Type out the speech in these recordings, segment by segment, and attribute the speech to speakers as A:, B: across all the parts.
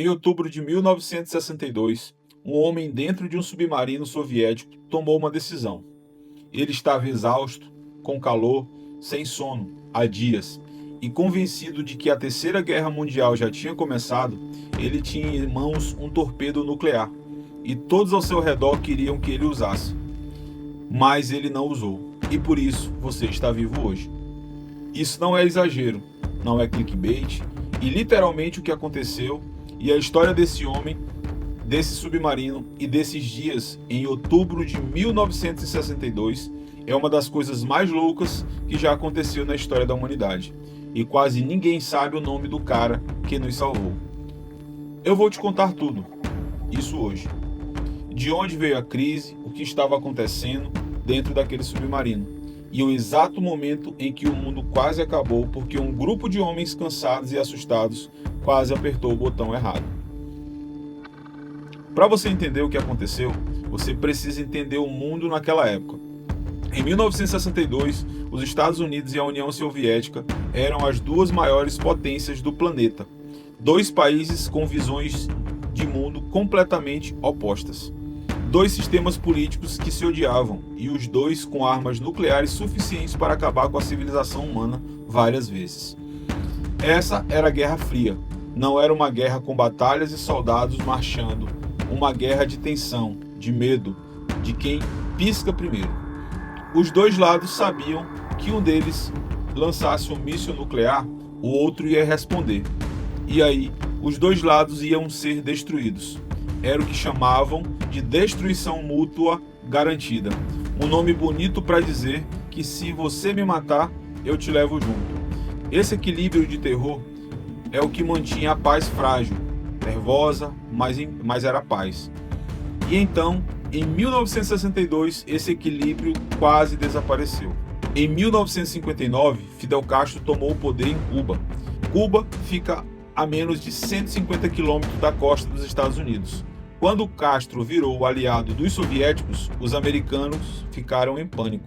A: Em outubro de 1962, um homem dentro de um submarino soviético tomou uma decisão. Ele estava exausto, com calor, sem sono, há dias, e convencido de que a Terceira Guerra Mundial já tinha começado, ele tinha em mãos um torpedo nuclear, e todos ao seu redor queriam que ele usasse. Mas ele não usou, e por isso você está vivo hoje. Isso não é exagero, não é clickbait, e literalmente o que aconteceu, e a história desse homem, desse submarino e desses dias em outubro de 1962 é uma das coisas mais loucas que já aconteceu na história da humanidade. E quase ninguém sabe o nome do cara que nos salvou. Eu vou te contar tudo, isso hoje. De onde veio a crise, o que estava acontecendo dentro daquele submarino. E o exato momento em que o mundo quase acabou porque um grupo de homens cansados e assustados quase apertou o botão errado. Para você entender o que aconteceu, você precisa entender o mundo naquela época. Em 1962, os Estados Unidos e a União Soviética eram as duas maiores potências do planeta. Dois países com visões de mundo completamente opostas. Dois sistemas políticos que se odiavam e os dois com armas nucleares suficientes para acabar com a civilização humana várias vezes. Essa era a Guerra Fria. Não era uma guerra com batalhas e soldados marchando. Uma guerra de tensão, de medo, de quem pisca primeiro. Os dois lados sabiam que um deles lançasse um míssil nuclear, o outro ia responder. E aí, os dois lados iam ser destruídos. Era o que chamavam de destruição mútua garantida. Um nome bonito para dizer que se você me matar, eu te levo junto. Esse equilíbrio de terror é o que mantinha a paz frágil. Nervosa, mas era paz. E então, em 1962, esse equilíbrio quase desapareceu. Em 1959, Fidel Castro tomou o poder em Cuba. Cuba fica a menos de 150 quilômetros da costa dos Estados Unidos. Quando Castro virou o aliado dos soviéticos, os americanos ficaram em pânico.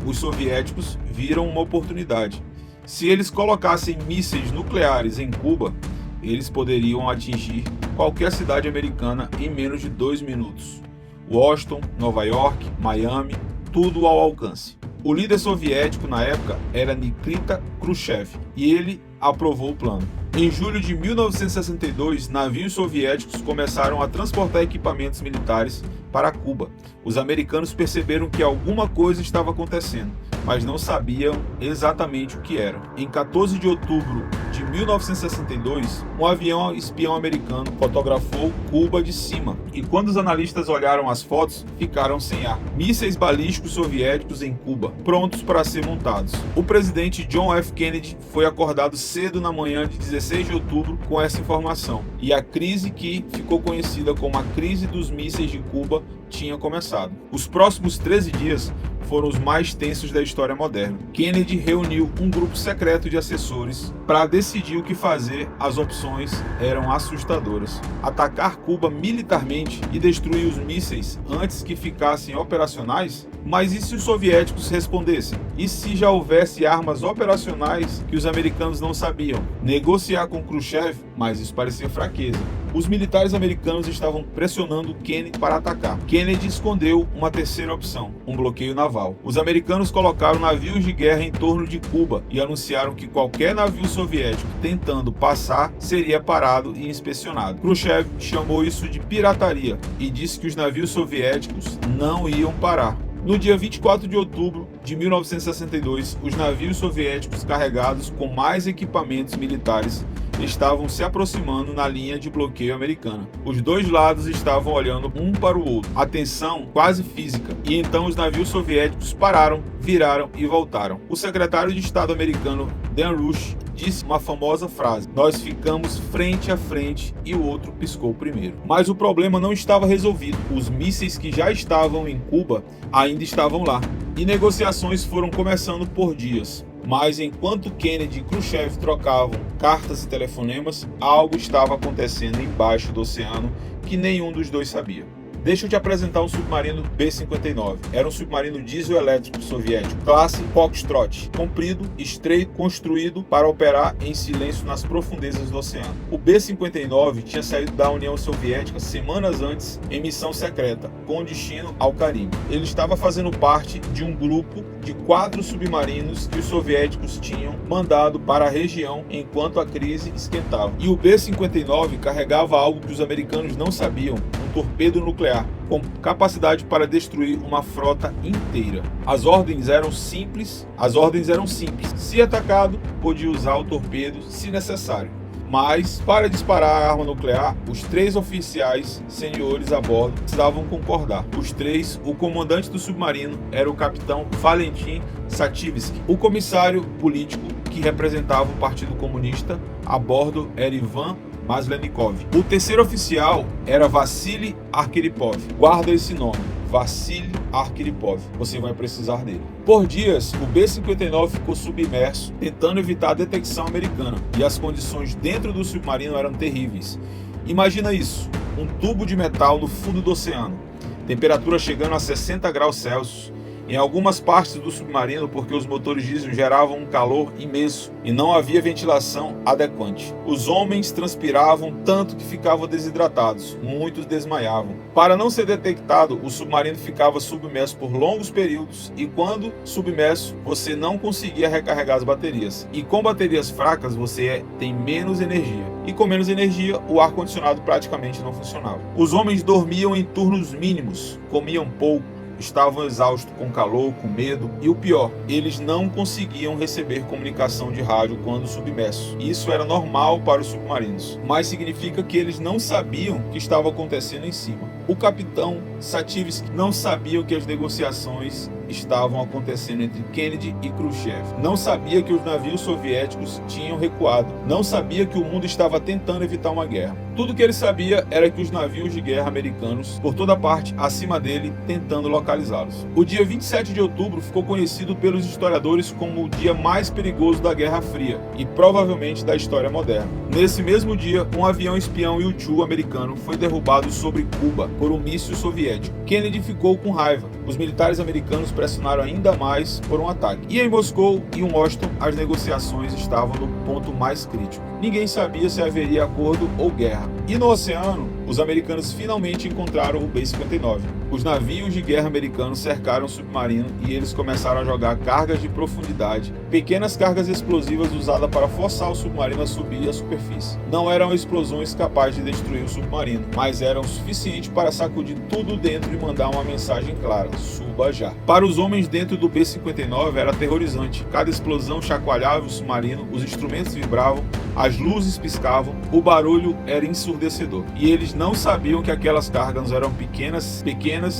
A: Os soviéticos viram uma oportunidade. Se eles colocassem mísseis nucleares em Cuba, eles poderiam atingir qualquer cidade americana em menos de 2 minutos. Washington, Nova York, Miami, tudo ao alcance. O líder soviético na época era Nikita Khrushchev e ele aprovou o plano. Em julho de 1962, navios soviéticos começaram a transportar equipamentos militares para Cuba. Os americanos perceberam que alguma coisa estava acontecendo, mas não sabiam exatamente o que era. Em 14 de outubro de 1962, um avião espião americano fotografou Cuba de cima, e quando os analistas olharam as fotos, ficaram sem ar. Mísseis balísticos soviéticos em Cuba, prontos para ser montados. O presidente John F. Kennedy foi acordado cedo na manhã de 16 de outubro com essa informação, e a crise que ficou conhecida como a crise dos mísseis de Cuba tinha começado. Os próximos 13 dias foram os mais tensos da história moderna. Kennedy reuniu um grupo secreto de assessores para decidir o que fazer. As opções eram assustadoras: atacar Cuba militarmente e destruir os mísseis antes que ficassem operacionais? Mas e se os soviéticos respondessem? E se já houvesse armas operacionais que os americanos não sabiam? Negociar com Khrushchev? Mas isso parecia fraqueza. Os militares americanos estavam pressionando Kennedy para atacar. Kennedy escondeu uma terceira opção: um bloqueio naval. Os americanos colocaram navios de guerra em torno de Cuba e anunciaram que qualquer navio soviético tentando passar seria parado e inspecionado. Khrushchev chamou isso de pirataria e disse que os navios soviéticos não iam parar. No dia 24 de outubro de 1962, os navios soviéticos carregados com mais equipamentos militares estavam se aproximando na linha de bloqueio americana. Os dois lados estavam olhando um para o outro, a tensão quase física, e então os navios soviéticos pararam, viraram e voltaram. O secretário de Estado americano Dan Rush disse uma famosa frase: "Nós ficamos frente a frente e o outro piscou primeiro." Mas o problema não estava resolvido. Os mísseis que já estavam em Cuba ainda estavam lá, e negociações foram começando por dias. Mas enquanto Kennedy e Khrushchev trocavam cartas e telefonemas, algo estava acontecendo embaixo do oceano que nenhum dos dois sabia. Deixa eu te apresentar um submarino B-59. Era um submarino diesel-elétrico soviético, classe Foxtrot, comprido, estreito, construído para operar em silêncio nas profundezas do oceano. O B-59 tinha saído da União Soviética semanas antes em missão secreta, com destino ao Caribe. Ele estava fazendo parte de um grupo de 4 submarinos que os soviéticos tinham mandado para a região enquanto a crise esquentava. E o B-59 carregava algo que os americanos não sabiam, um torpedo nuclear, com capacidade para destruir uma frota inteira. As ordens eram simples. Se atacado, podia usar o torpedo se necessário. Mas, para disparar a arma nuclear, os 3 oficiais seniores a bordo precisavam concordar. Os 3, o comandante do submarino era o capitão Valentin Sativsky. O comissário político, que representava o Partido Comunista, a bordo era Ivan Maslenikov. O terceiro oficial era Vassili Arkhipov. Guarda esse nome, Vassili Arkhipov. Você vai precisar dele. Por dias, o B-59 ficou submerso, tentando evitar a detecção americana, e as condições dentro do submarino eram terríveis. Imagina isso, um tubo de metal no fundo do oceano, temperatura chegando a 60 graus Celsius, em algumas partes do submarino porque os motores diesel geravam um calor imenso e não havia ventilação adequante. Os homens transpiravam tanto que ficavam desidratados, muitos desmaiavam. Para não ser detectado, o submarino ficava submerso por longos períodos e quando submerso, você não conseguia recarregar as baterias. E com baterias fracas, você tem menos energia. E com menos energia, o ar-condicionado praticamente não funcionava. Os homens dormiam em turnos mínimos, comiam pouco, estavam exaustos com calor, com medo e o pior, eles não conseguiam receber comunicação de rádio quando submersos. Isso era normal para os submarinos, mas significa que eles não sabiam o que estava acontecendo em cima. O capitão Sativsky não sabia que as negociações estavam acontecendo entre Kennedy e Khrushchev. Não sabia que os navios soviéticos tinham recuado. Não sabia que o mundo estava tentando evitar uma guerra. Tudo que ele sabia era que os navios de guerra americanos, por toda parte, acima dele, tentando localizá-los. O dia 27 de outubro ficou conhecido pelos historiadores como o dia mais perigoso da Guerra Fria e provavelmente da história moderna. Nesse mesmo dia, um avião espião U-2 americano foi derrubado sobre Cuba por um míssil soviético. Kennedy ficou com raiva. Os militares americanos pressionaram ainda mais por um ataque. E em Moscou e em Washington, as negociações estavam no ponto mais crítico. Ninguém sabia se haveria acordo ou guerra. E no oceano, os americanos finalmente encontraram o B-59. Os navios de guerra americanos cercaram o submarino e eles começaram a jogar cargas de profundidade, pequenas cargas explosivas usadas para forçar o submarino a subir à superfície. Não eram explosões capazes de destruir o submarino, mas eram o suficiente para sacudir tudo dentro e mandar uma mensagem clara: suba já. Para os homens dentro do B-59 era aterrorizante. Cada explosão chacoalhava o submarino, os instrumentos vibravam, as luzes piscavam, o barulho era ensurdecedor. E eles não sabiam que aquelas cargas eram pequenos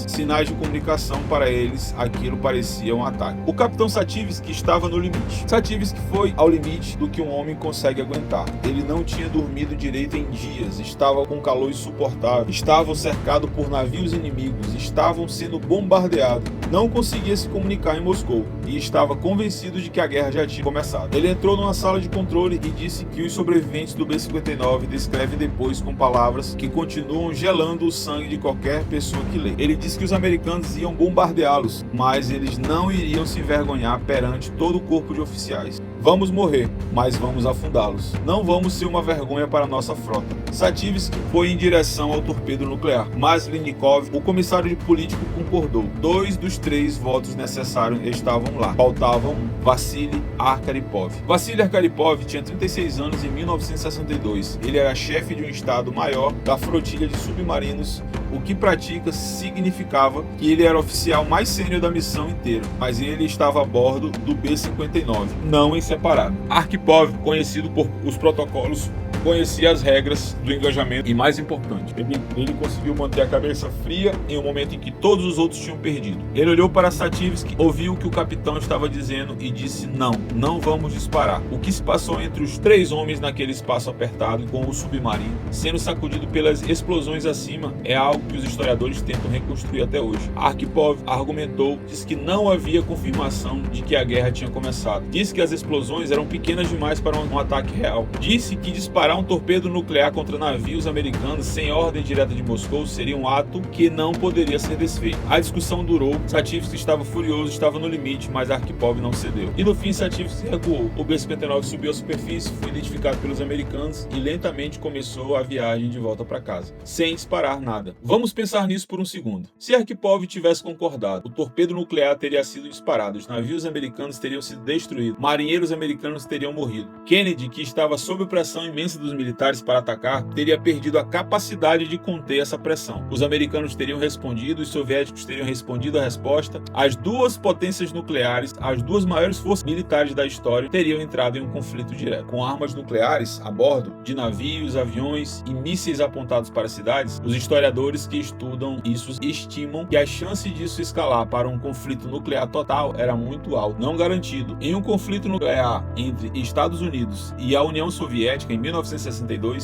A: sinais de comunicação. Para eles, aquilo parecia um ataque. O capitão Sativsky estava no limite. Sativsky foi ao limite do que um homem consegue aguentar. Ele não tinha dormido direito em dias, estava com calor insuportável, estavam cercados por navios inimigos, estavam sendo bombardeados, não conseguia se comunicar em Moscou e estava convencido de que a guerra já tinha começado. Ele entrou numa sala de controle e disse que os sobreviventes do B-59 descrevem depois com palavras que continuam gelando o sangue de qualquer pessoa que lê. Ele disse que os americanos iam bombardeá-los, mas eles não iriam se envergonhar perante todo o corpo de oficiais. Vamos morrer, mas vamos afundá-los. Não vamos ser uma vergonha para nossa frota. Sativsky foi em direção ao torpedo nuclear. Maslenikov, o comissário de político, concordou. 2 dos 3 votos necessários estavam lá. Faltavam Vassili Arkhipov. Vassili Arkhipov tinha 36 anos em 1962. Ele era chefe de um estado maior da flotilha de submarinos, o que prática significava que ele era o oficial mais sênior da missão inteira, mas ele estava a bordo do B-59, não em separado. Arkhipov, conhecido por os protocolos, conhecia as regras do engajamento e, mais importante, ele conseguiu manter a cabeça fria em um momento em que todos os outros tinham perdido. Ele olhou para Sativsky, ouviu o que o capitão estava dizendo e disse: não vamos disparar. O que se passou entre os 3 homens naquele espaço apertado com o submarino sendo sacudido pelas explosões acima é algo que os historiadores tentam reconstruir até hoje. Arkhipov argumentou, disse que não havia confirmação de que a guerra tinha começado. Disse que as explosões eram pequenas demais para um ataque real. Disse que disparar Disparar um torpedo nuclear contra navios americanos sem ordem direta de Moscou seria um ato que não poderia ser desfeito. A discussão durou, Sativsky estava furioso, estava no limite, mas Arkhipov não cedeu. E no fim Sativsky recuou. O B-59 subiu à superfície, foi identificado pelos americanos e lentamente começou a viagem de volta para casa, sem disparar nada. Vamos pensar nisso por um segundo. Se Arkhipov tivesse concordado, o torpedo nuclear teria sido disparado, os navios americanos teriam sido destruídos, marinheiros americanos teriam morrido. Kennedy, que estava sob pressão imensa dos militares para atacar, teria perdido a capacidade de conter essa pressão. Os americanos teriam respondido, os soviéticos teriam respondido a resposta. As duas potências nucleares, as duas maiores forças militares da história, teriam entrado em um conflito direto. Com armas nucleares a bordo de navios, aviões e mísseis apontados para cidades, os historiadores que estudam isso estimam que a chance disso escalar para um conflito nuclear total era muito alta, não garantido. Em um conflito nuclear entre Estados Unidos e a União Soviética em 1962,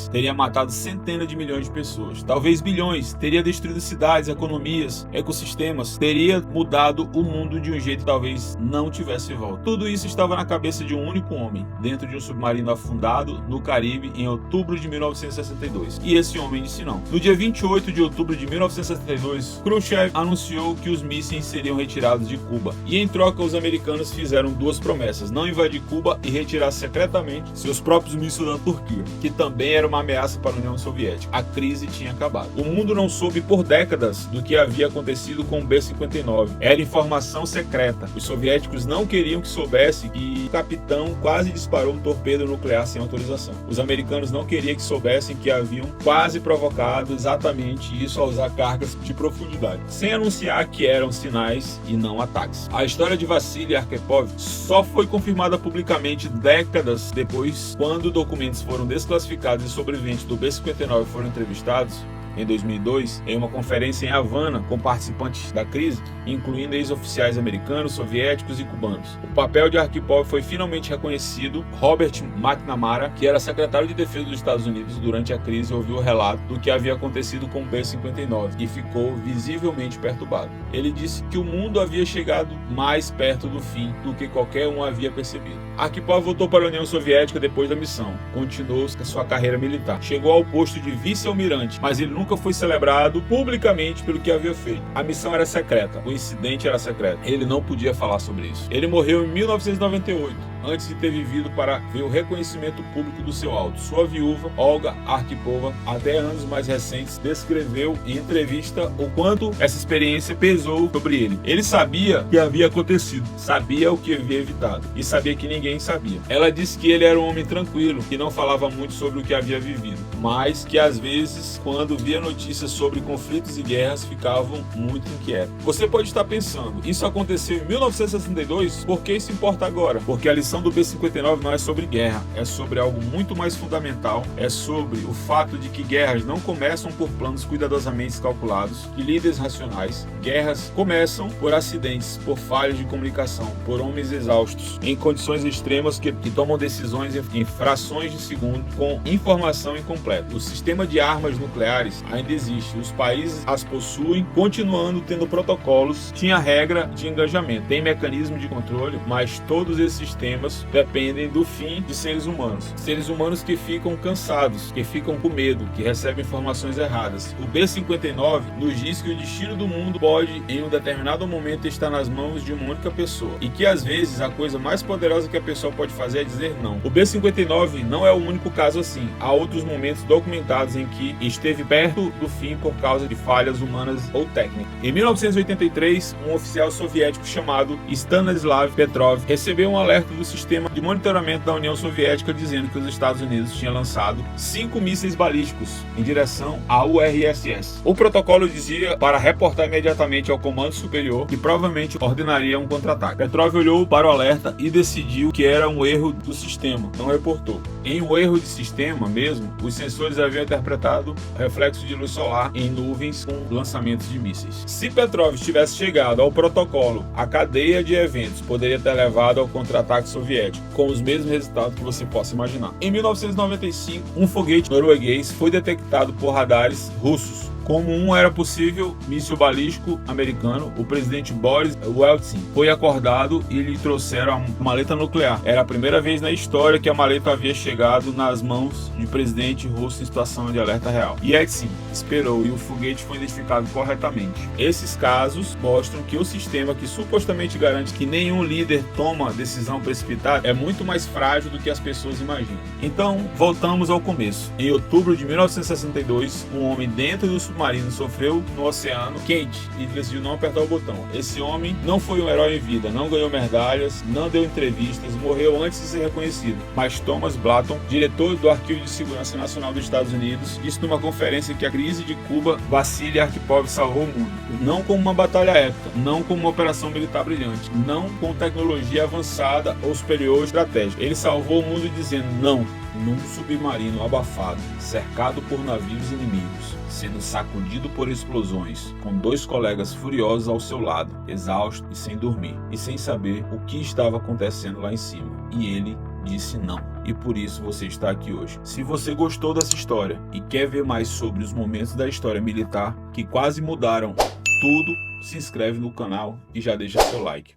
A: teria matado centenas de milhões de pessoas, talvez bilhões, teria destruído cidades, economias, ecossistemas, teria mudado o mundo de um jeito que talvez não tivesse volta. Tudo isso estava na cabeça de um único homem, dentro de um submarino afundado no Caribe em outubro de 1962. E esse homem disse não. No dia 28 de outubro de 1962, Khrushchev anunciou que os mísseis seriam retirados de Cuba. E em troca, os americanos fizeram duas promessas: não invadir Cuba e retirar secretamente seus próprios mísseis da Turquia, que também era uma ameaça para a União Soviética. A crise tinha acabado. O mundo não soube por décadas do que havia acontecido com o B-59. Era informação secreta. Os soviéticos não queriam que soubesse que o capitão quase disparou um torpedo nuclear sem autorização. Os americanos não queriam que soubessem que haviam quase provocado exatamente isso ao usar cargas de profundidade, sem anunciar que eram sinais e não ataques. A história de Vassily Arkhipov só foi confirmada publicamente décadas depois, quando documentos foram desclassificados e sobreviventes do B-59 foram entrevistados em 2002, em uma conferência em Havana com participantes da crise, incluindo ex-oficiais americanos, soviéticos e cubanos. O papel de Arkhipov foi finalmente reconhecido. Robert McNamara, que era secretário de defesa dos Estados Unidos durante a crise, ouviu o relato do que havia acontecido com o B-59 e ficou visivelmente perturbado. Ele disse que o mundo havia chegado mais perto do fim do que qualquer um havia percebido. Arkhipov voltou para a União Soviética depois da missão. Continuou sua carreira militar. Chegou ao posto de vice-almirante, mas ele nunca foi celebrado publicamente pelo que havia feito. A missão era secreta, o incidente era secreto. Ele não podia falar sobre isso. Ele morreu em 1998. Antes de ter vivido para ver o reconhecimento público do seu alto. Sua viúva, Olga Arkhipova, até anos mais recentes, descreveu em entrevista o quanto essa experiência pesou sobre ele. Ele sabia o que havia acontecido, sabia o que havia evitado e sabia que ninguém sabia. Ela disse que ele era um homem tranquilo, que não falava muito sobre o que havia vivido, mas que às vezes, quando via notícias sobre conflitos e guerras, ficavam muito inquietos. Você pode estar pensando, isso aconteceu em 1962? Por que isso importa agora? Porque a lição do B-59 não é sobre guerra, é sobre algo muito mais fundamental, é sobre o fato de que guerras não começam por planos cuidadosamente calculados de líderes racionais. Guerras começam por acidentes, por falhas de comunicação, por homens exaustos, em condições extremas que tomam decisões em frações de segundo com informação incompleta. O sistema de armas nucleares ainda existe, os países as possuem, continuando tendo protocolos, tinha regra de engajamento, tem mecanismo de controle, mas todos esses sistemas dependem do fim de seres humanos que ficam cansados, que ficam com medo, que recebem informações erradas. O B-59 nos diz que o destino do mundo pode, em um determinado momento, estar nas mãos de uma única pessoa, e que às vezes a coisa mais poderosa que a pessoa pode fazer é dizer não. O B-59 não é o único caso assim. Há outros momentos documentados em que esteve perto do fim por causa de falhas humanas ou técnicas. Em 1983, um oficial soviético chamado Stanislav Petrov recebeu um alerta do sistema de monitoramento da União Soviética dizendo que os Estados Unidos tinham lançado 5 mísseis balísticos em direção à URSS. O protocolo dizia para reportar imediatamente ao comando superior que provavelmente ordenaria um contra-ataque. Petrov olhou para o alerta e decidiu que era um erro do sistema, não reportou. Em um erro de sistema mesmo, os sensores haviam interpretado reflexo de luz solar em nuvens com lançamentos de mísseis. Se Petrov tivesse chegado ao protocolo, a cadeia de eventos poderia ter levado ao contra-ataque soviético, com os mesmos resultados que você possa imaginar. Em 1995, um foguete norueguês foi detectado por radares russos Como um era possível míssil balístico americano, o presidente Boris Yeltsin foi acordado e lhe trouxeram a maleta nuclear. Era a primeira vez na história que a maleta havia chegado nas mãos de presidente russo em situação de alerta real. Yeltsin esperou e o foguete foi identificado corretamente. Esses casos mostram que o sistema que supostamente garante que nenhum líder toma decisão precipitada é muito mais frágil do que as pessoas imaginam. Então, voltamos ao começo. Em outubro de 1962, um homem dentro do submarino sofreu no oceano quente e decidiu não apertar o botão. Esse homem não foi um herói em vida, não ganhou medalhas, não deu entrevistas, morreu antes de ser reconhecido. Mas Thomas Blatton, diretor do Arquivo de Segurança Nacional dos Estados Unidos, disse numa conferência que a crise de Cuba, Vassili Arkhipov salvou o mundo. Não como uma batalha épica, não como uma operação militar brilhante, não com tecnologia avançada ou superior estratégica. Ele salvou o mundo dizendo não, num submarino abafado, cercado por navios inimigos, sendo sacudido por explosões, com 2 colegas furiosos ao seu lado, exausto e sem dormir, e sem saber o que estava acontecendo lá em cima. E ele disse não. E por isso você está aqui hoje. Se você gostou dessa história e quer ver mais sobre os momentos da história militar que quase mudaram tudo, se inscreve no canal e já deixa seu like.